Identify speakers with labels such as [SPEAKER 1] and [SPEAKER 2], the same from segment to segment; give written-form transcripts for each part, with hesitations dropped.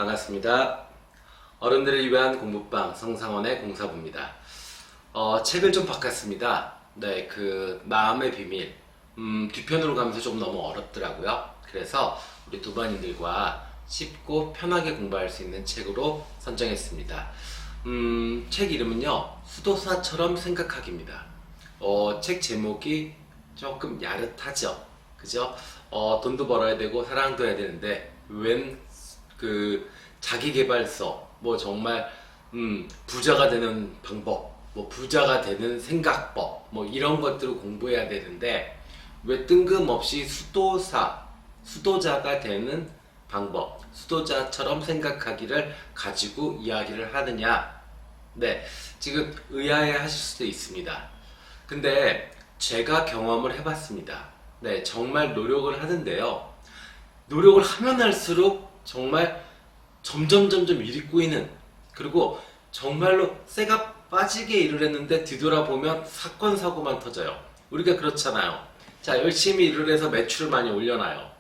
[SPEAKER 1] 반갑습니다. 어른들을 위한 공부방 성상원의 공사부입니다. 책을 좀 바꿨습니다. 네, 마음의 비밀. 뒤편으로 가면서 좀 너무 어렵더라고요. 그래서 우리 도반인들과 쉽고 편하게 공부할 수 있는 책으로 선정했습니다. 책 이름은요, 수도사처럼 생각하기입니다. 책 제목이 조금 야릇하죠. 그죠? 돈도 벌어야 되고 사랑도 해야 되는데 자기계발서, 정말 부자가 되는 방법, 부자가 되는 생각법, 이런 것들을 공부해야 되는데 왜 뜬금없이 수도자가 되는 방법, 수도자처럼 생각하기를 가지고 이야기를 하느냐? 네, 지금 의아해 하실 수도 있습니다. 근데 제가 경험을 해봤습니다. 네, 정말 노력을 하는데요. 노력을 하면 할수록 정말 점점 일이 꼬이는, 그리고 정말로 쇠가 빠지게 일을 했는데 뒤돌아보면 사건 사고만 터져요. 우리가 그렇잖아요. 자, 열심히 일을 해서 매출을 많이 올려놔요.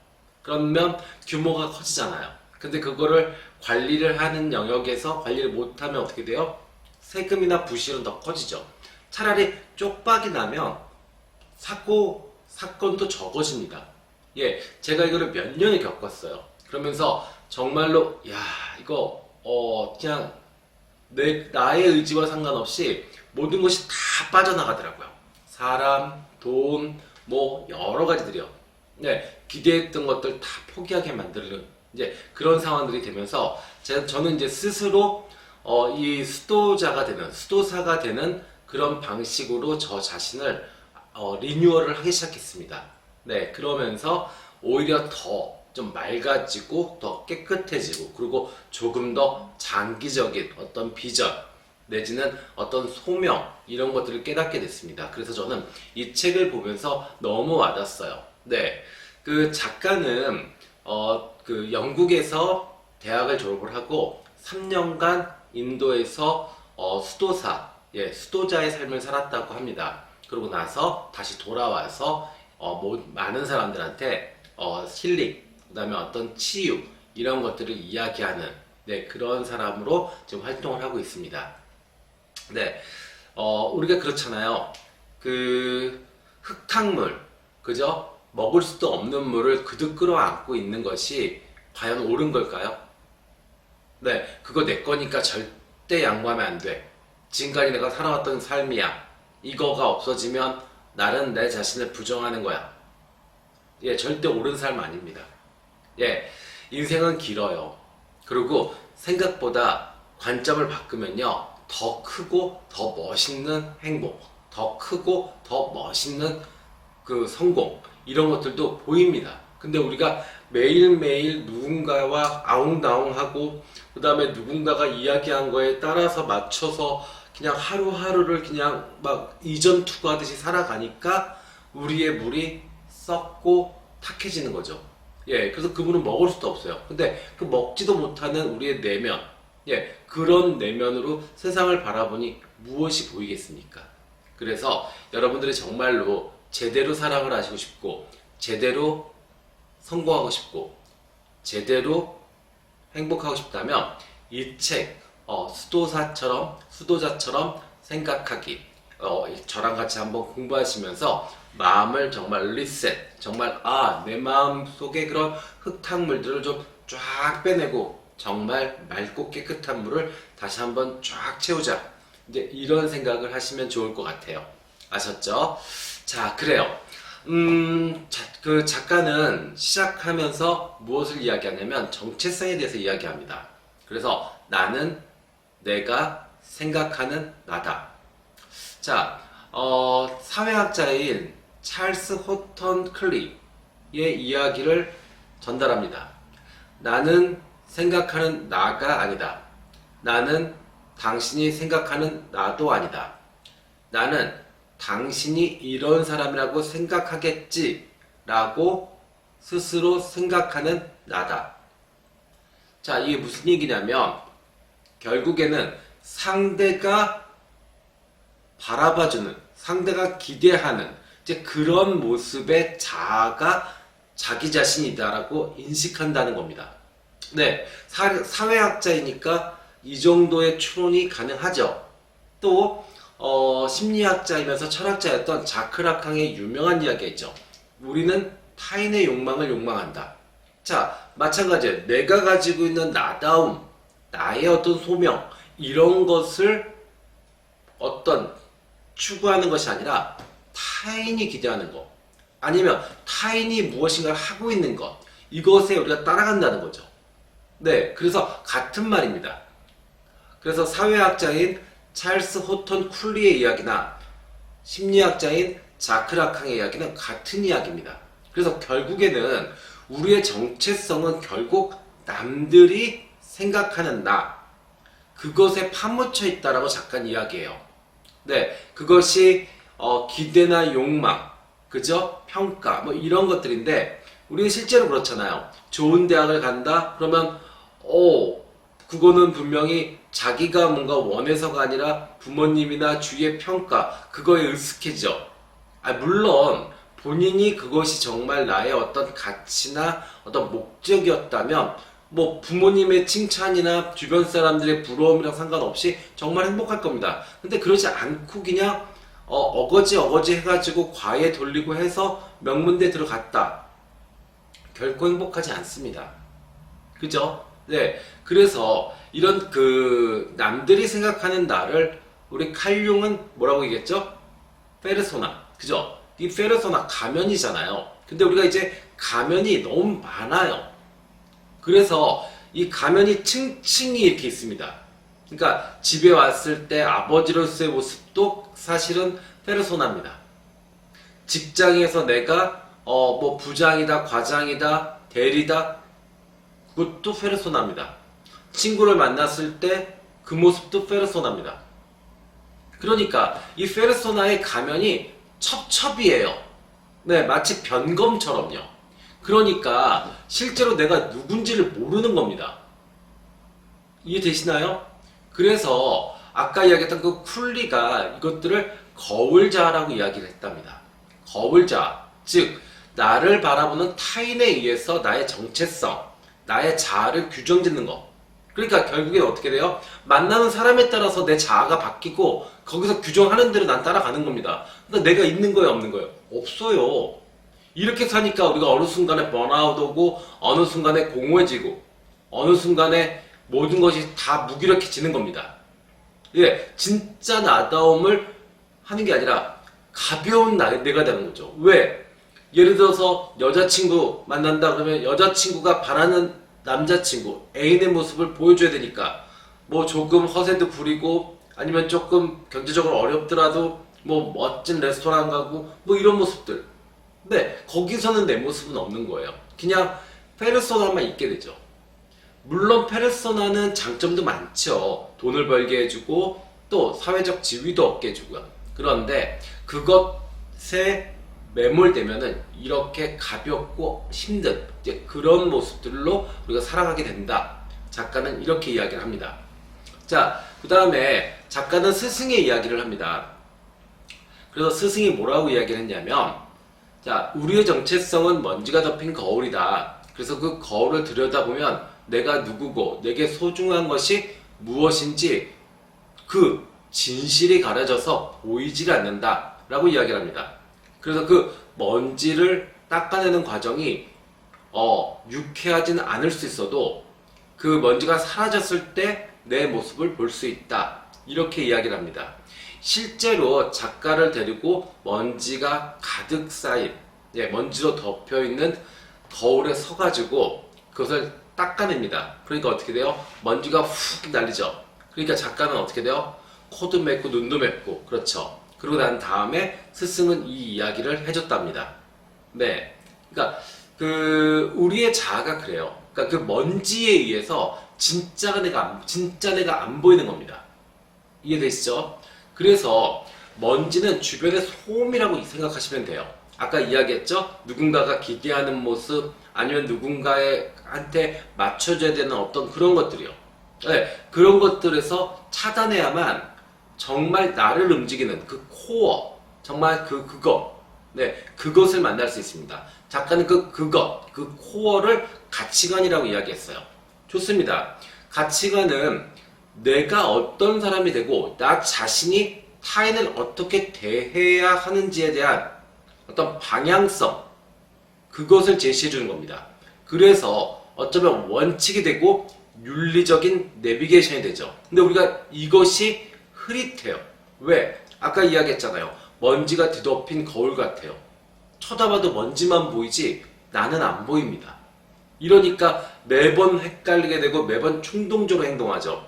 [SPEAKER 1] 그러면 규모가 커지잖아요. 근데 그거를 관리를 하는 영역에서 관리를 못하면 어떻게 돼요? 세금이나 부실은 더 커지죠. 차라리 쪽박이 나면 사건도 적어집니다. 예, 제가 이거를 몇 년을 겪었어요. 그러면서 정말로 이거 그냥 나의 의지와 상관없이 모든 것이 다 빠져나가더라고요. 사람, 돈, 여러 가지들이요. 네, 기대했던 것들 다 포기하게 만드는 이제 그런 상황들이 되면서 저는 이제 스스로 이 수도사가 되는 그런 방식으로 저 자신을 리뉴얼을 하기 시작했습니다. 네, 그러면서 오히려 더 좀 맑아지고 더 깨끗해지고, 그리고 조금 더 장기적인 어떤 비전 내지는 어떤 소명, 이런 것들을 깨닫게 됐습니다. 그래서 저는 이 책을 보면서 너무 와닿았어요. 네, 그 작가는 영국에서 대학을 졸업을 하고 3년간 인도에서 수도자의 삶을 살았다고 합니다. 그러고 나서 다시 돌아와서 많은 사람들한테 힐링, 그 다음에 어떤 치유, 이런 것들을 이야기하는, 네, 그런 사람으로 지금 활동을 하고 있습니다. 네, 우리가 그렇잖아요. 흙탕물, 그죠? 먹을 수도 없는 물을 그득 끌어안고 있는 것이 과연 옳은 걸까요? 네, 그거 내 거니까 절대 양보하면 안 돼. 지금까지 내가 살아왔던 삶이야. 이거가 없어지면 나는 내 자신을 부정하는 거야. 예, 절대 옳은 삶 아닙니다. 예, 인생은 길어요. 그리고 생각보다 관점을 바꾸면요, 더 크고 더 멋있는 행복, 더 크고 더 멋있는 성공, 이런 것들도 보입니다. 근데 우리가 매일매일 누군가와 아웅다웅하고, 그 다음에 누군가가 이야기한 거에 따라서 맞춰서 그냥 하루하루를 그냥 막 이전 투구하듯이 살아가니까 우리의 물이 썩고 탁해지는 거죠. 예, 그래서 그분은 먹을 수도 없어요. 근데 그 먹지도 못하는 우리의 내면, 예, 그런 내면으로 세상을 바라보니 무엇이 보이겠습니까? 그래서 여러분들이 정말로 제대로 사랑을 하시고 싶고, 제대로 성공하고 싶고, 제대로 행복하고 싶다면 이 책, 수도자처럼 생각하기, 저랑 같이 한번 공부하시면서 마음을 정말 리셋, 정말 내 마음 속에 그런 흙탕물들을 좀 쫙 빼내고 정말 맑고 깨끗한 물을 다시 한번 쫙 채우자, 이제 이런 생각을 하시면 좋을 것 같아요. 아셨죠? 자, 그래요. 그 작가는 시작하면서 무엇을 이야기하냐면 정체성에 대해서 이야기합니다. 그래서 나는 내가 생각하는 나다. 자, 사회학자인 찰스 호턴 클리의 이야기를 전달합니다. 나는 생각하는 나가 아니다. 나는 당신이 생각하는 나도 아니다. 나는 당신이 이런 사람이라고 생각하겠지 라고 스스로 생각하는 나다. 자, 이게 무슨 얘기냐면 결국에는 상대가 바라봐주는, 상대가 기대하는 이제 그런 모습의 자아가 자기 자신이다라고 인식한다는 겁니다. 네, 사회학자이니까 이 정도의 추론이 가능하죠. 또 심리학자이면서 철학자였던 자크 라캉의 유명한 이야기가 있죠. 우리는 타인의 욕망을 욕망한다. 자, 마찬가지예요. 내가 가지고 있는 나다움, 나의 어떤 소명, 이런 것을 어떤 추구하는 것이 아니라 타인이 기대하는 것, 아니면 타인이 무엇인가를 하고 있는 것, 이것에 우리가 따라간다는 거죠. 네, 그래서 같은 말입니다. 그래서 사회학자인 찰스 호턴 쿨리의 이야기나 심리학자인 자크 라캉의 이야기는 같은 이야기입니다. 그래서 결국에는 우리의 정체성은 결국 남들이 생각하는 나, 그것에 파묻혀 있다라고 작가는 이야기해요. 네, 그것이 기대나 욕망, 그죠? 평가, 뭐 이런 것들인데 우리는 실제로 그렇잖아요. 좋은 대학을 간다? 그러면 그거는 분명히 자기가 뭔가 원해서가 아니라 부모님이나 주위의 평가, 그거에 의숙해져. 물론 본인이 그것이 정말 나의 어떤 가치나 어떤 목적이었다면 뭐 부모님의 칭찬이나 주변 사람들의 부러움이랑 상관없이 정말 행복할 겁니다. 근데 그러지 않고 그냥 어거지 해가지고 과외 돌리고 해서 명문대 들어갔다. 결코 행복하지 않습니다. 그죠? 네. 그래서 이런 그 남들이 생각하는 나를 우리 칼 융은 뭐라고 얘기했죠? 페르소나. 그죠? 이 페르소나 가면이잖아요. 근데 우리가 이제 가면이 너무 많아요. 그래서 이 가면이 층층이 이렇게 있습니다. 그러니까 집에 왔을 때 아버지로서의 모습도 사실은 페르소나입니다. 직장에서 내가 뭐 부장이다, 과장이다, 대리다, 그것도 페르소나입니다. 친구를 만났을 때 그 모습도 페르소나입니다. 그러니까 이 페르소나의 가면이 첩첩이에요. 네, 마치 변검처럼요. 그러니까 실제로 내가 누군지를 모르는 겁니다. 이해되시나요? 그래서 아까 이야기했던 그 쿨리가 이것들을 거울자라고 이야기를 했답니다. 거울자, 즉 나를 바라보는 타인에 의해서 나의 정체성, 나의 자아를 규정짓는 것. 그러니까 결국에 어떻게 돼요? 만나는 사람에 따라서 내 자아가 바뀌고 거기서 규정하는 대로 난 따라가는 겁니다. 그러니까 내가 있는 거예요, 없는 거예요? 없어요. 이렇게 사니까 우리가 어느 순간에 번아웃 오고 어느 순간에 공허해지고 어느 순간에 모든 것이 다 무기력해지는 겁니다. 예, 진짜 나다움을 하는 게 아니라 가벼운 내가 되는 거죠. 왜? 예를 들어서 여자친구 만난다 그러면 여자친구가 바라는 남자친구, 애인의 모습을 보여줘야 되니까 뭐 조금 허세도 부리고 아니면 조금 경제적으로 어렵더라도 뭐 멋진 레스토랑 가고 뭐 이런 모습들. 근데 거기서는 내 모습은 없는 거예요. 그냥 페르소나만 있게 되죠. 물론 페르소나는 장점도 많죠. 돈을 벌게 해주고 또 사회적 지위도 얻게 해주고요. 그런데 그것에 매몰되면은 이렇게 가볍고 힘든 이제 그런 모습들로 우리가 살아가게 된다. 작가는 이렇게 이야기를 합니다. 자, 그 다음에 작가는 스승의 이야기를 합니다. 그래서 스승이 뭐라고 이야기를 했냐면, 자, 우리의 정체성은 먼지가 덮인 거울이다. 그래서 그 거울을 들여다보면 내가 누구고 내게 소중한 것이 무엇인지 그 진실이 가려져서 보이질 않는다 라고 이야기를 합니다. 그래서 그 먼지를 닦아내는 과정이 유쾌하진 않을 수 있어도 그 먼지가 사라졌을 때 내 모습을 볼 수 있다, 이렇게 이야기를 합니다. 실제로 작가를 데리고 먼지가 가득 쌓인, 먼지로 덮여있는 거울에 서가지고 그것을 닦아냅니다. 그러니까 어떻게 돼요? 먼지가 훅 날리죠. 그러니까 작가는 어떻게 돼요? 코도 맺고 눈도 맺고, 그렇죠. 그러고 난 다음에 스승은 이 이야기를 해줬답니다. 네. 그러니까 우리의 자아가 그래요. 그러니까 그 먼지에 의해서 진짜 내가 안 보이는 겁니다. 이해되시죠? 그래서 먼지는 주변의 소음이라고 생각하시면 돼요. 아까 이야기했죠? 누군가가 기대하는 모습, 아니면 누군가한테 맞춰줘야 되는 어떤 그런 것들이요. 네, 그런 것들에서 차단해야만 정말 나를 움직이는 그 코어, 정말 그것을 만날 수 있습니다. 작가는 그 코어를 가치관이라고 이야기했어요. 좋습니다. 가치관은 내가 어떤 사람이 되고 나 자신이 타인을 어떻게 대해야 하는지에 대한 어떤 방향성, 그것을 제시해 주는 겁니다. 그래서 어쩌면 원칙이 되고 윤리적인 내비게이션이 되죠. 근데 우리가 이것이 흐릿해요. 왜? 아까 이야기했잖아요. 먼지가 뒤덮인 거울 같아요. 쳐다봐도 먼지만 보이지 나는 안 보입니다. 이러니까 매번 헷갈리게 되고 매번 충동적으로 행동하죠.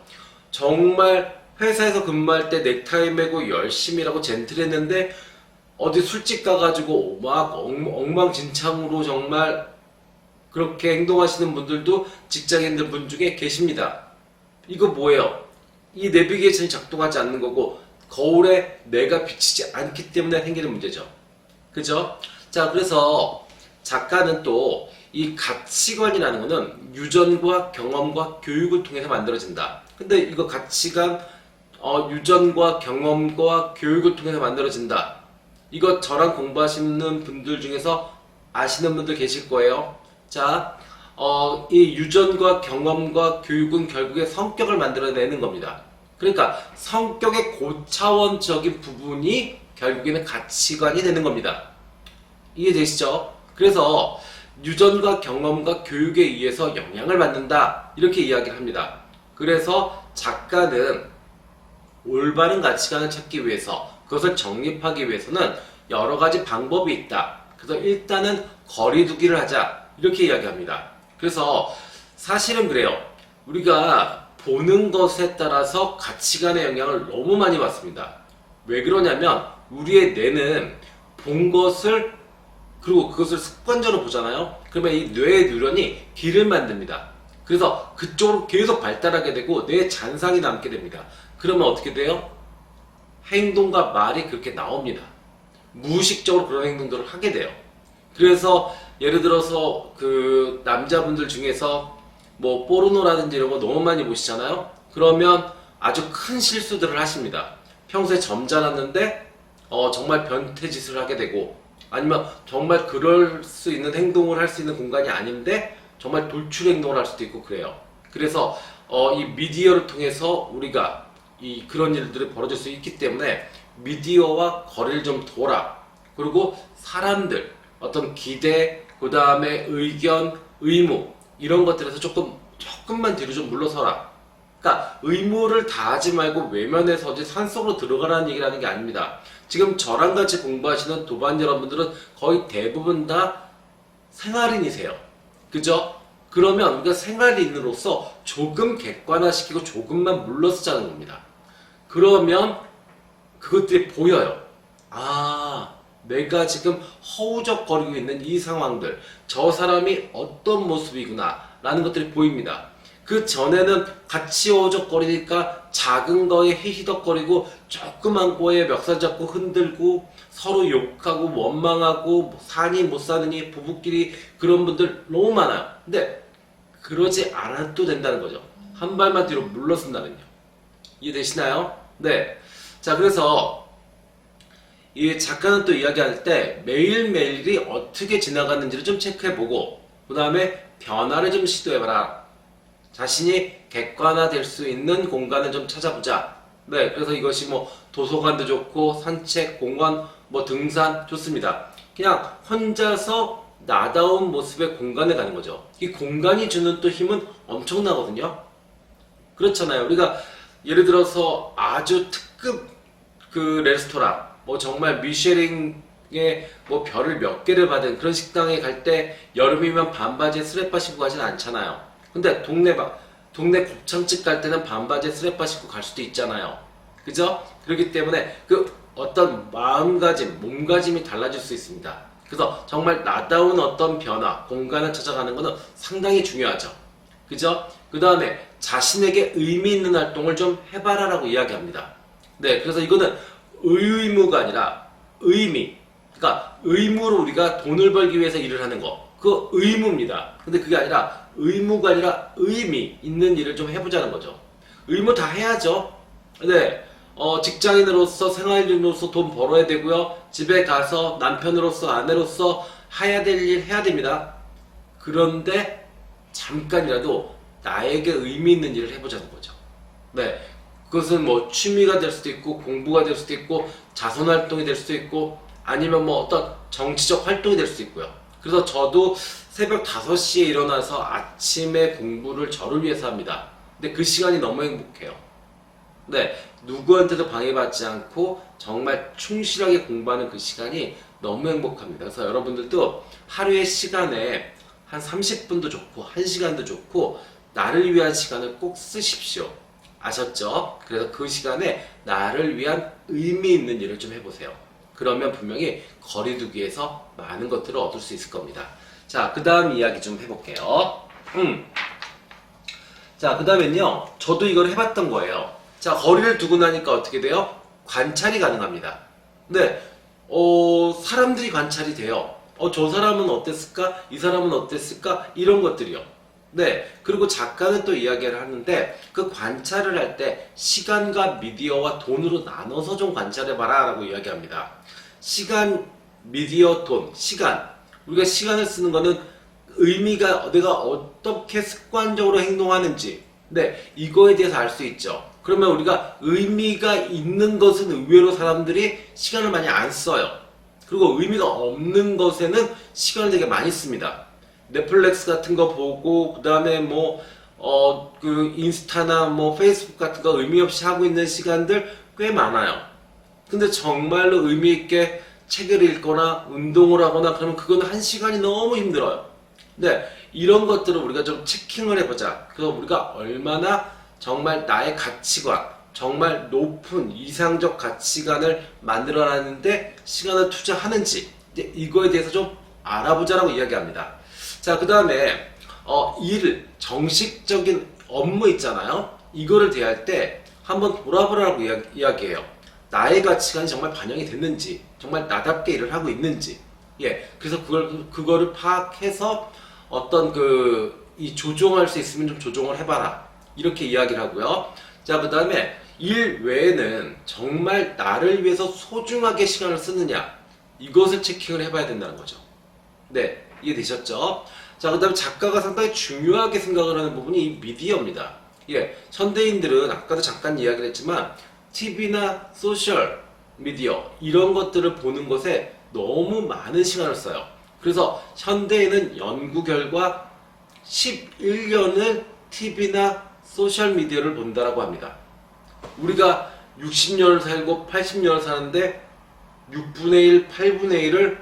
[SPEAKER 1] 정말 회사에서 근무할 때 넥타이 매고 열심히 일하고 젠틀했는데 어디 술집 가가지고 막 엉망진창으로 정말 그렇게 행동하시는 분들도 직장인들 분 중에 계십니다. 이거 뭐예요? 이 내비게이션이 작동하지 않는 거고 거울에 내가 비치지 않기 때문에 생기는 문제죠. 그죠? 자, 그래서 작가는 또 이 가치관이라는 거는 유전과 경험과 교육을 통해서 만들어진다. 근데 이거 가치관, 유전과 경험과 교육을 통해서 만들어진다. 이거 저랑 공부하시는 분들 중에서 아시는 분들 계실 거예요. 자, 이 유전과 경험과 교육은 결국에 성격을 만들어내는 겁니다. 그러니까 성격의 고차원적인 부분이 결국에는 가치관이 되는 겁니다. 이해되시죠? 그래서 유전과 경험과 교육에 의해서 영향을 받는다, 이렇게 이야기를 합니다. 그래서 작가는 올바른 가치관을 찾기 위해서, 그것을 정립하기 위해서는 여러 가지 방법이 있다. 그래서 일단은 거리두기를 하자, 이렇게 이야기합니다. 그래서 사실은 그래요. 우리가 보는 것에 따라서 가치관의 영향을 너무 많이 받습니다. 왜 그러냐면 우리의 뇌는 본 것을, 그리고 그것을 습관적으로 보잖아요. 그러면 이 뇌의 뉴런이 길을 만듭니다. 그래서 그쪽으로 계속 발달하게 되고 뇌에 잔상이 남게 됩니다. 그러면 어떻게 돼요? 행동과 말이 그렇게 나옵니다. 무의식적으로 그런 행동들을 하게 돼요. 그래서 예를 들어서 그 남자분들 중에서 뭐 포르노라든지 이런 거 너무 많이 보시잖아요. 그러면 아주 큰 실수들을 하십니다. 평소에 점잖았는데 정말 변태짓을 하게 되고, 아니면 정말 그럴 수 있는 행동을 할 수 있는 공간이 아닌데 정말 돌출 행동을 할 수도 있고 그래요. 그래서 이 미디어를 통해서 우리가 그런 일들이 벌어질 수 있기 때문에 미디어와 거리를 좀 둬라. 그리고 사람들, 어떤 기대, 그 다음에 의견, 의무, 이런 것들에서 조금만 뒤로 좀 물러서라. 그러니까 의무를 다하지 말고 외면에 서지 산속으로 들어가라는 얘기라는 게 아닙니다. 지금 저랑 같이 공부하시는 도반 여러분들은 거의 대부분 다 생활인이세요. 그죠? 그러면 우리가 생활인으로서 조금 객관화시키고 조금만 물러서자는 겁니다. 그러면 그것들이 보여요. 아, 내가 지금 허우적거리고 있는 이 상황들, 저 사람이 어떤 모습이구나 라는 것들이 보입니다. 그 전에는 같이 허우적거리니까 작은 거에 히히덕거리고 조그만 거에 멱살 잡고 흔들고 서로 욕하고 원망하고 사니 못 사느니 부부끼리 그런 분들 너무 많아요. 근데 그러지 않아도 된다는 거죠. 한 발만 뒤로 물러선다면요. 이해되시나요? 네. 자, 그래서 이 작가는 또 이야기할 때 매일매일이 어떻게 지나갔는지를 좀 체크해보고 그 다음에 변화를 좀 시도해봐라. 자신이 객관화될 수 있는 공간을 좀 찾아보자. 네, 그래서 이것이 뭐 도서관도 좋고 산책, 공원, 뭐 등산 좋습니다. 그냥 혼자서 나다운 모습의 공간에 가는 거죠. 이 공간이 주는 또 힘은 엄청나거든요. 그렇잖아요. 우리가 예를 들어서 아주 특급 그 레스토랑, 뭐 정말 미쉐링의 뭐 별을 몇 개를 받은 그런 식당에 갈 때 여름이면 반바지에 스레빠 신고 가진 않잖아요. 근데 동네 곱창집 갈 때는 반바지에 스레빠 신고 갈 수도 있잖아요. 그죠? 그렇기 때문에 그 어떤 마음가짐, 몸가짐이 달라질 수 있습니다. 그래서 정말 나다운 어떤 변화, 공간을 찾아가는 것은 상당히 중요하죠. 그죠? 그 다음에 자신에게 의미 있는 활동을 좀 해봐라라고 이야기합니다. 네, 그래서 이거는 의무가 아니라 의미. 그러니까 의무로 우리가 돈을 벌기 위해서 일을 하는 거. 그 의무입니다. 근데 그게 아니라 의무가 아니라 의미 있는 일을 좀 해보자는 거죠. 의무 다 해야죠. 네, 직장인으로서 생활인으로서 돈 벌어야 되고요. 집에 가서 남편으로서 아내로서 해야 될 일 해야 됩니다. 그런데 잠깐이라도 나에게 의미 있는 일을 해보자는 거죠. 네. 그것은 뭐 취미가 될 수도 있고 공부가 될 수도 있고 자선 활동이 될 수도 있고 아니면 뭐 어떤 정치적 활동이 될 수도 있고요. 그래서 저도 새벽 5시에 일어나서 아침에 공부를 저를 위해서 합니다. 근데 그 시간이 너무 행복해요. 네, 누구한테도 방해받지 않고 정말 충실하게 공부하는 그 시간이 너무 행복합니다. 그래서 여러분들도 하루의 시간에 한 30분도 좋고 1시간도 좋고 나를 위한 시간을 꼭 쓰십시오. 아셨죠? 그래서 그 시간에 나를 위한 의미 있는 일을 좀 해보세요. 그러면 분명히 거리두기에서 많은 것들을 얻을 수 있을 겁니다. 자, 그 다음 이야기 좀 해볼게요. 자, 그 다음엔요, 저도 이걸 해봤던 거예요. 자, 거리를 두고 나니까 어떻게 돼요? 관찰이 가능합니다. 네, 사람들이 관찰이 돼요. 저 사람은 어땠을까? 이 사람은 어땠을까? 이런 것들이요. 네, 그리고 작가는 또 이야기를 하는데 그 관찰을 할 때 시간과 미디어와 돈으로 나눠서 좀 관찰해봐라 라고 이야기합니다. 시간, 미디어, 돈, 시간. 우리가 시간을 쓰는 거는 의미가 내가 어떻게 습관적으로 행동하는지 네, 이거에 대해서 알 수 있죠. 그러면 우리가 의미가 있는 것은 의외로 사람들이 시간을 많이 안 써요. 그리고 의미가 없는 것에는 시간을 되게 많이 씁니다. 넷플릭스 같은 거 보고, 그 다음에 그 인스타나 뭐 페이스북 같은 거 의미 없이 하고 있는 시간들 꽤 많아요. 근데 정말로 의미 있게 책을 읽거나 운동을 하거나 그러면 그건 한 시간이 너무 힘들어요. 네, 이런 것들을 우리가 좀 체킹을 해보자. 그래서 우리가 얼마나 정말 나의 가치관, 정말 높은 이상적 가치관을 만들어내는데 시간을 투자하는지 이거에 대해서 좀 알아보자라고 이야기합니다. 자, 그 다음에 정식적인 업무 있잖아요. 이거를 대할 때 한번 돌아보라고 이야기해요. 나의 가치관이 정말 반영이 됐는지, 정말 나답게 일을 하고 있는지. 예, 그래서 그거를 파악해서 어떤 이 조정할 수 있으면 좀 조정을 해봐라. 이렇게 이야기를 하고요. 자, 그 다음에 일 외에는 정말 나를 위해서 소중하게 시간을 쓰느냐. 이것을 체킹을 해봐야 된다는 거죠. 네, 이해되셨죠? 자, 그 다음에 작가가 상당히 중요하게 생각을 하는 부분이 이 미디어입니다. 예, 현대인들은 아까도 잠깐 이야기를 했지만 TV나 소셜 미디어 이런 것들을 보는 것에 너무 많은 시간을 써요. 그래서 현대인은 연구 결과 11년을 TV나 소셜 미디어를 본다라고 합니다. 우리가 60년을 살고 80년을 사는데 6분의 1, 8분의 1을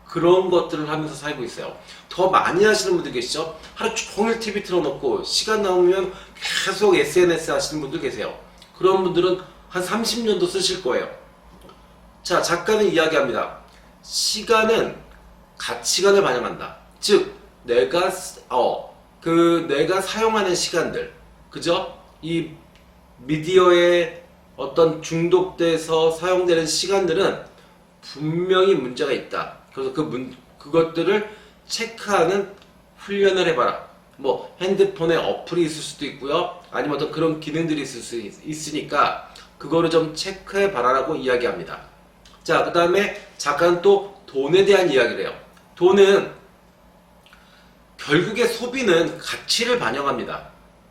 [SPEAKER 1] 그런 것들을 하면서 살고 있어요. 더 많이 하시는 분들 계시죠? 하루 종일 TV 틀어놓고 시간 나오면 계속 SNS 하시는 분들 계세요. 그런 분들은 한 30년도 쓰실 거예요. 자, 작가는 이야기합니다. 시간은 가치관을 반영한다. 즉, 내가 사용하는 시간들, 그죠? 이 미디어에 어떤 중독돼서 사용되는 시간들은 분명히 문제가 있다. 그래서 그것들을 체크하는 훈련을 해봐라. 뭐 핸드폰에 어플이 있을 수도 있고요. 아니면 어떤 그런 기능들이 있을 수 있으니까 그거를 좀 체크해봐라라고 이야기합니다. 자, 그 다음에 작가는 또 돈에 대한 이야기를 해요. 돈은 결국에 소비는 가치를 반영합니다.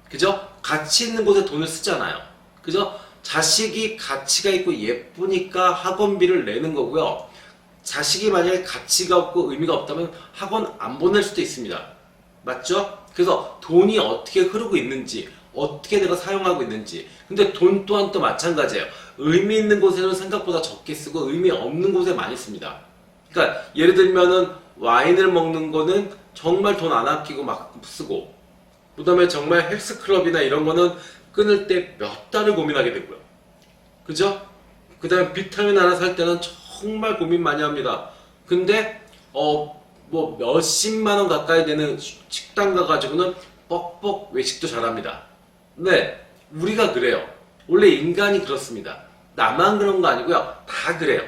[SPEAKER 1] 그죠? 가치 있는 곳에 돈을 쓰잖아요. 그죠? 자식이 가치가 있고 예쁘니까 학원비를 내는 거고요. 자식이 만약에 가치가 없고 의미가 없다면 학원 안 보낼 수도 있습니다. 맞죠? 그래서 돈이 어떻게 흐르고 있는지, 어떻게 내가 사용하고 있는지. 근데 돈 또한 또 마찬가지예요. 의미 있는 곳에는 생각보다 적게 쓰고 의미 없는 곳에 많이 씁니다. 그러니까 예를 들면은 와인을 먹는 거는 정말 돈 안 아끼고 막 쓰고, 그 다음에 정말 헬스클럽이나 이런 거는 끊을 때 몇 달을 고민하게 되고요. 그죠? 그 다음에 비타민 하나 살 때는 정말 고민 많이 합니다. 근데 뭐 몇십만 원 가까이 되는 식당 가가지고는 뻑뻑 외식도 잘합니다. 네, 우리가 그래요. 원래 인간이 그렇습니다. 나만 그런 거 아니고요. 다 그래요.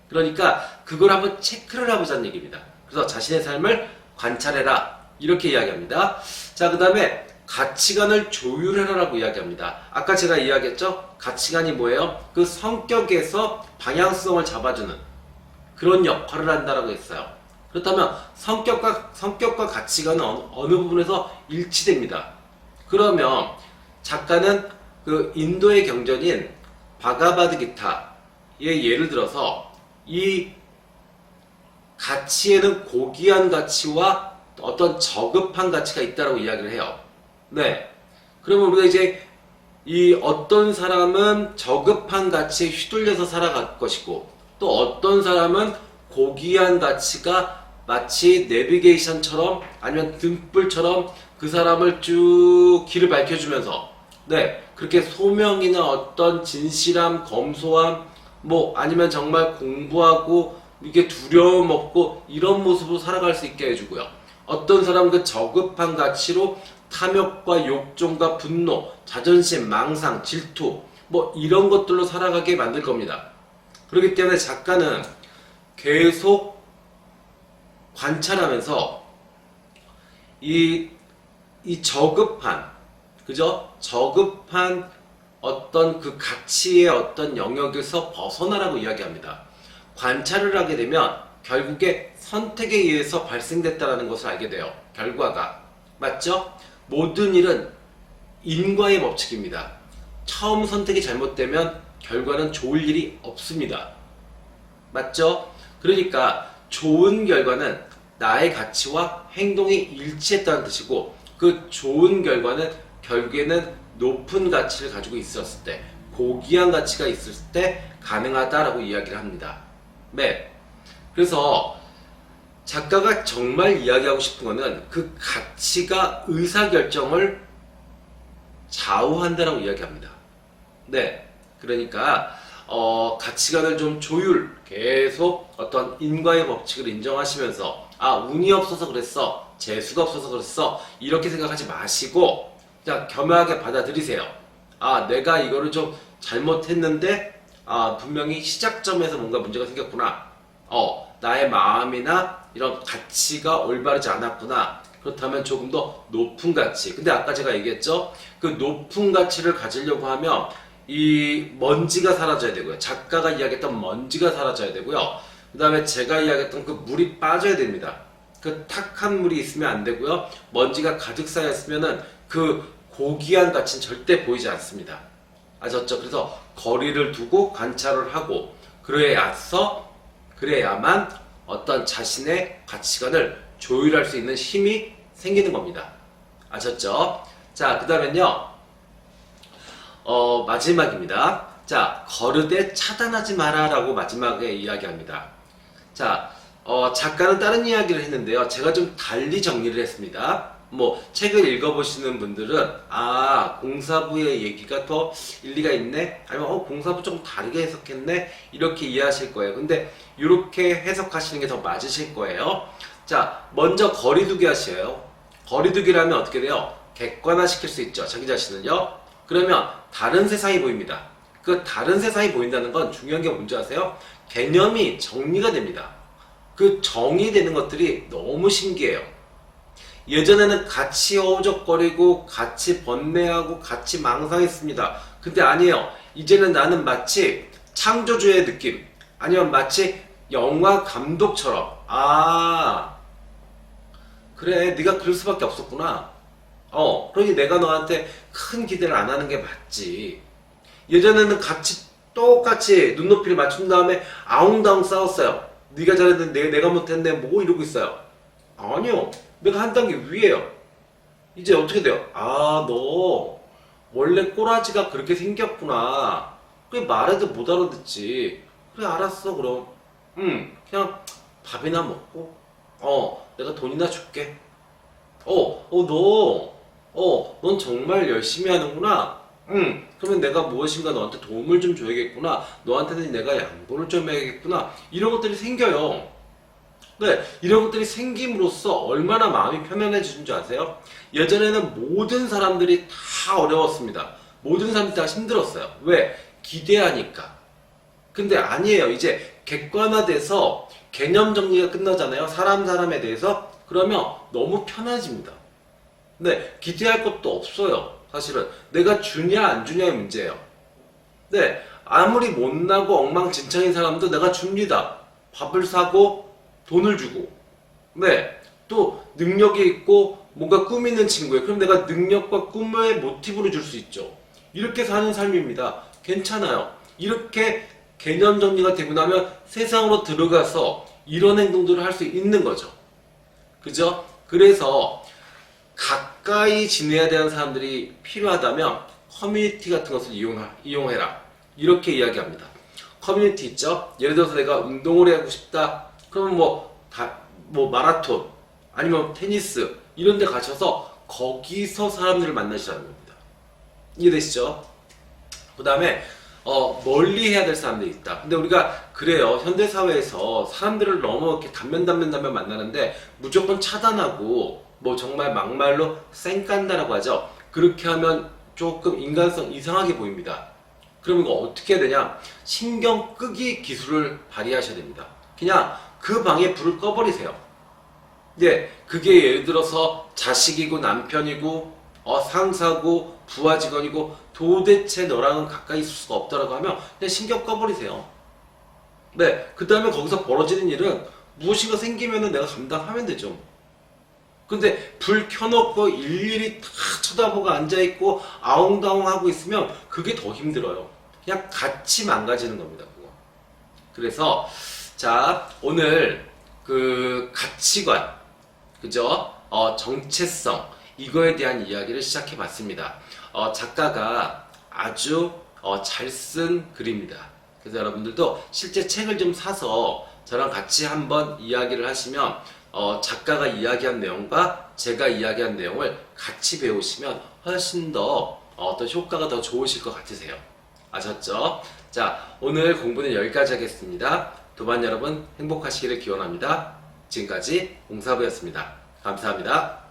[SPEAKER 1] 그러니까 그걸 한번 체크를 해보자는 얘기입니다. 그래서 자신의 삶을 관찰해라. 이렇게 이야기합니다. 자, 그 다음에 가치관을 조율해라라고 이야기합니다. 아까 제가 이야기했죠? 가치관이 뭐예요? 그 성격에서 방향성을 잡아주는 그런 역할을 한다라고 했어요. 그렇다면 성격과 가치관은 어느 부분에서 일치됩니다. 그러면 작가는 그 인도의 경전인 바가바드기타의 예를 들어서 이 가치에는 고귀한 가치와 어떤 저급한 가치가 있다라고 이야기를 해요. 네. 그러면 우리가 이제 이 어떤 사람은 저급한 가치에 휘둘려서 살아갈 것이고 또 어떤 사람은 고귀한 가치가 마치 내비게이션처럼 아니면 등불처럼 그 사람을 쭉 길을 밝혀주면서 네 그렇게 소명이나 어떤 진실함, 검소함 뭐 아니면 정말 공부하고 이게 두려움 없고 이런 모습으로 살아갈 수 있게 해주고요. 어떤 사람은 그 저급한 가치로 탐욕과 욕정과 분노, 자존심, 망상, 질투 뭐 이런 것들로 살아가게 만들 겁니다. 그렇기 때문에 작가는 계속 관찰하면서 이 저급한 그죠? 저급한 어떤 그 가치의 어떤 영역에서 벗어나라고 이야기합니다. 관찰을 하게 되면 결국에 선택에 의해서 발생됐다는 것을 알게 돼요. 결과가. 맞죠? 모든 일은 인과의 법칙입니다. 처음 선택이 잘못되면 결과는 좋을 일이 없습니다. 맞죠? 그러니까 좋은 결과는 나의 가치와 행동이 일치했다는 뜻이고 그 좋은 결과는 결국에는 높은 가치를 가지고 있었을 때 고귀한 가치가 있을 때 가능하다라고 이야기를 합니다. 네. 그래서 작가가 정말 이야기하고 싶은 거는 그 가치가 의사결정을 좌우한다라고 이야기합니다. 네. 그러니까 가치관을 좀 계속 어떤 인과의 법칙을 인정하시면서 운이 없어서 그랬어, 재수가 없어서 그랬어 이렇게 생각하지 마시고 그냥 겸허하게 받아들이세요. 내가 이거를 좀 잘못했는데 분명히 시작점에서 뭔가 문제가 생겼구나. 나의 마음이나 이런 가치가 올바르지 않았구나. 그렇다면 조금 더 높은 가치. 근데 아까 제가 얘기했죠? 그 높은 가치를 가지려고 하면 이 먼지가 사라져야 되고요. 작가가 이야기했던 먼지가 사라져야 되고요. 그 다음에 제가 이야기했던 그 물이 빠져야 됩니다. 그 탁한 물이 있으면 안 되고요. 먼지가 가득 쌓여 있으면은 그 고귀한 가치는 절대 보이지 않습니다. 아셨죠? 그래서 거리를 두고 관찰을 하고 그래야만 어떤 자신의 가치관을 조율할 수 있는 힘이 생기는 겁니다. 아셨죠? 자, 그 다음엔요. 마지막입니다. 자, 거르되 차단하지 마라 라고 마지막에 이야기합니다. 자, 작가는 다른 이야기를 했는데요. 제가 좀 달리 정리를 했습니다. 뭐 책을 읽어보시는 분들은 공사부의 얘기가 더 일리가 있네? 아니면 공사부 좀 다르게 해석했네? 이렇게 이해하실 거예요. 근데 이렇게 해석하시는 게 더 맞으실 거예요. 자, 먼저 거리두기 하셔요. 거리두기라면 어떻게 돼요? 객관화시킬 수 있죠. 자기 자신을요. 그러면 다른 세상이 보입니다. 그 다른 세상이 보인다는 건 중요한 게 뭔지 아세요? 개념이 정리가 됩니다. 그 정의되는 것들이 너무 신기해요. 예전에는 같이 허우적거리고 같이 번뇌하고 같이 망상했습니다. 근데 아니에요. 이제는 나는 마치 창조주의 느낌 아니면 마치 영화 감독처럼 그래 네가 그럴 수밖에 없었구나. 그러니 내가 너한테 큰 기대를 안 하는 게 맞지. 예전에는 같이 똑같이 눈높이를 맞춘 다음에 아웅다웅 싸웠어요. 네가 잘했는데 내가 못했네 뭐 이러고 있어요. 아니요. 내가 한 단계 위에요. 이제 어떻게 돼요? 너 원래 꼬라지가 그렇게 생겼구나. 그래 말해도 못 알아듣지. 그래 알았어 그럼. 그냥 밥이나 먹고 내가 돈이나 줄게. 넌 정말 열심히 하는구나. 그러면 내가 무엇인가 너한테 도움을 좀 줘야겠구나. 너한테는 내가 양보를 좀 해야겠구나. 이런 것들이 생겨요. 네, 이런 것들이 생김으로써 얼마나 마음이 편안해지는 줄 아세요? 예전에는 모든 사람들이 다 어려웠습니다. 모든 사람들이 다 힘들었어요. 왜? 기대하니까. 근데 아니에요. 이제 객관화돼서 개념 정리가 끝나잖아요. 사람에 대해서. 그러면 너무 편해집니다. 네, 기대할 것도 없어요. 사실은 내가 주냐 안 주냐의 문제예요. 네, 아무리 못나고 엉망진창인 사람도 내가 줍니다. 밥을 사고 돈을 주고. 네, 또 능력이 있고 뭔가 꿈이 있는 친구예요. 그럼 내가 능력과 꿈을 모티브로 줄 수 있죠. 이렇게 사는 삶입니다. 괜찮아요. 이렇게 개념 정리가 되고 나면 세상으로 들어가서 이런 행동들을 할 수 있는 거죠. 그죠? 그래서 가까이 지내야 되는 사람들이 필요하다면 커뮤니티 같은 것을 이용해라. 이렇게 이야기합니다. 커뮤니티 있죠? 예를 들어서 내가 운동을 하고 싶다. 그러면 뭐 마라톤 아니면 테니스 이런 데 가셔서 거기서 사람들을 만나시라는 겁니다. 이해되시죠? 그 다음에 멀리 해야 될 사람들이 있다. 근데 우리가 그래요. 현대사회에서 사람들을 너무 이렇게 단면 만나는데 무조건 차단하고 뭐 정말 막말로 쌩깐다라고 하죠. 그렇게 하면 조금 인간성 이상하게 보입니다. 그럼 이거 어떻게 해야 되냐? 신경 끄기 기술을 발휘하셔야 됩니다. 그냥 그 방에 불을 꺼버리세요. 네, 그게 예를 들어서 자식이고 남편이고 상사고 부하 직원이고 도대체 너랑은 가까이 있을 수가 없다라고 하면 그냥 신경 꺼버리세요. 네, 그 다음에 거기서 벌어지는 일은 무엇인가 생기면은 내가 감당하면 되죠. 근데 불 켜놓고 일일이 다 쳐다보고 앉아있고 아웅다웅 하고 있으면 그게 더 힘들어요. 그냥 같이 망가지는 겁니다, 그거. 그래서 자, 오늘 그 가치관, 그죠? 정체성, 이거에 대한 이야기를 시작해 봤습니다. 작가가 아주 잘 쓴 글입니다. 그래서 여러분들도 실제 책을 좀 사서 저랑 같이 한번 이야기를 하시면 작가가 이야기한 내용과 제가 이야기한 내용을 같이 배우시면 훨씬 더 어떤 효과가 더 좋으실 것 같으세요. 아셨죠? 자, 오늘 공부는 여기까지 하겠습니다. 도반 여러분 행복하시기를 기원합니다. 지금까지 공사부였습니다. 감사합니다.